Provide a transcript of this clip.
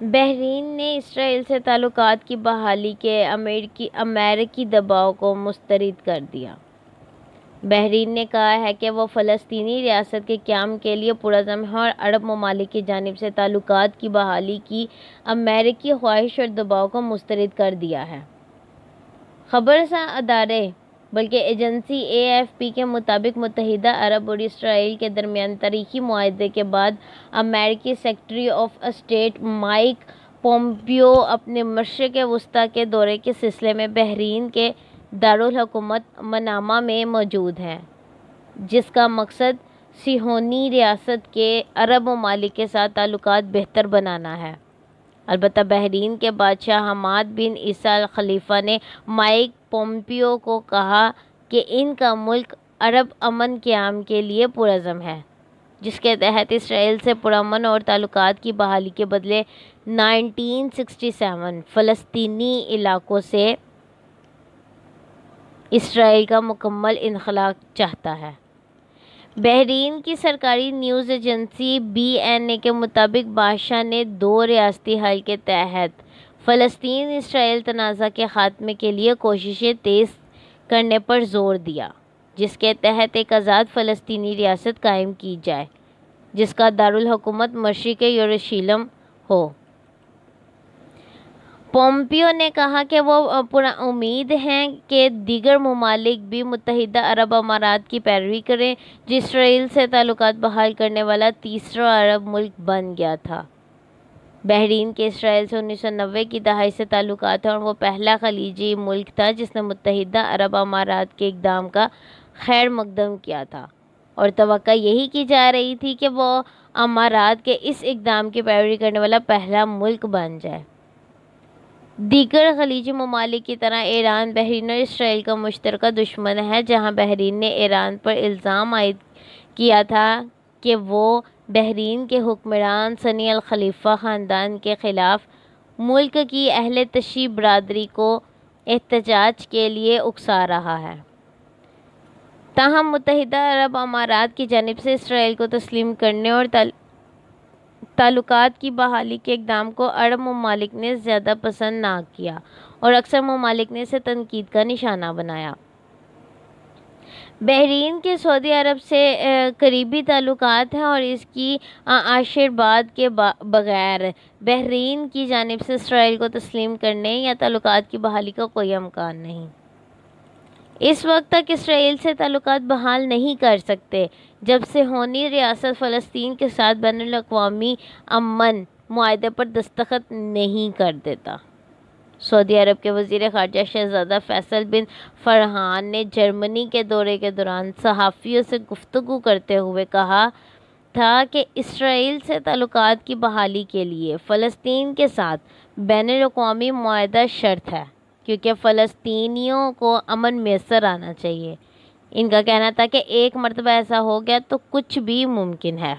بحرین نے اسرائیل سے تعلقات کی بحالی کے امریکی دباؤ کو مسترد کر دیا۔ بحرین نے کہا ہے کہ وہ فلسطینی ریاست کے قیام کے لیے پرعزم ہے اور عرب ممالک کی جانب سے تعلقات کی بحالی کی امریکی خواہش اور دباؤ کو مسترد کر دیا ہے۔ خبر رساں ادارے بلکہ ایجنسی AFP کے مطابق متحدہ عرب اور اسرائیل کے درمیان تاریخی معاہدے کے بعد امریکی secretary of state mic Pompeo اپنے مشرق وسطیٰ کے دورے کے سلسلے میں بحرین کے دارالحکومت منامہ میں موجود ہیں، جس کا مقصد صہیونی ریاست کے عرب ممالک کے ساتھ تعلقات بہتر بنانا ہے۔ البتہ بحرین کے بادشاہ حماد بن عیسیٰ الخلیفہ نے مائک پومپیو کو کہا کہ ان کا ملک عرب امن قیام کے لیے پرعزم ہے، جس کے تحت اسرائیل سے پرامن اور تعلقات کی بحالی کے بدلے 1967 فلسطینی علاقوں سے اسرائیل کا مکمل انخلا چاہتا ہے۔ بحرین کی سرکاری نیوز ایجنسی BNA کے مطابق بادشاہ نے 2 ریاستی حل کے تحت فلسطین اسرائیل تنازع کے خاتمے کے لیے کوششیں تیز کرنے پر زور دیا، جس کے تحت ایک آزاد فلسطینی ریاست قائم کی جائے جس کا دارالحکومت مشرق یروشلم ہو۔ پومپیو نے کہا کہ وہ امید ہیں کہ دیگر ممالک بھی متحدہ عرب امارات کی پیروی کریں، جو اسرائیل سے تعلقات بحال کرنے والا تیسرا عرب ملک بن گیا تھا۔ بحرین کے اسرائیل سے 1990 کی دہائی سے تعلقات ہیں اور وہ پہلا خلیجی ملک تھا جس نے متحدہ عرب امارات کے اقدام کا خیر مقدم کیا تھا، اور توقع یہی کی جا رہی تھی کہ وہ امارات کے اس اقدام کی پیروی کرنے والا پہلا ملک بن جائے۔ دیگر خلیجی ممالک کی طرح ایران بحرین اور اسرائیل کا مشترکہ دشمن ہے، جہاں بحرین نے ایران پر الزام عائد کیا تھا کہ وہ بحرین کے حکمران سنی الخلیفہ خاندان کے خلاف ملک کی اہل تشیع برادری کو احتجاج کے لیے اکسا رہا ہے۔ تاہم متحدہ عرب امارات کی جانب سے اسرائیل کو تسلیم کرنے اور تعلقات کی بحالی کے اقدام کو عرب ممالک نے زیادہ پسند نہ کیا اور اکثر ممالک نے اسے تنقید کا نشانہ بنایا۔ بحرین کے سعودی عرب سے قریبی تعلقات ہیں اور اس کی آشیرواد کے بغیر بحرین کی جانب سے اسرائیل کو تسلیم کرنے یا تعلقات کی بحالی کا کوئی امکان نہیں۔ اس وقت تک اسرائیل سے تعلقات بحال نہیں کر سکتے جب صہیونی ریاست فلسطین کے ساتھ بین الاقوامی امن معاہدے پر دستخط نہیں کر دیتا۔ سعودی عرب کے وزیر خارجہ شہزادہ فیصل بن فرحان نے جرمنی کے دورے کے دوران صحافیوں سے گفتگو کرتے ہوئے کہا تھا کہ اسرائیل سے تعلقات کی بحالی کے لیے فلسطین کے ساتھ بین الاقوامی معاہدہ شرط ہے، کیونکہ فلسطینیوں کو امن میسر آنا چاہیے۔ ان کا کہنا تھا کہ ایک مرتبہ ایسا ہو گیا تو کچھ بھی ممکن ہے۔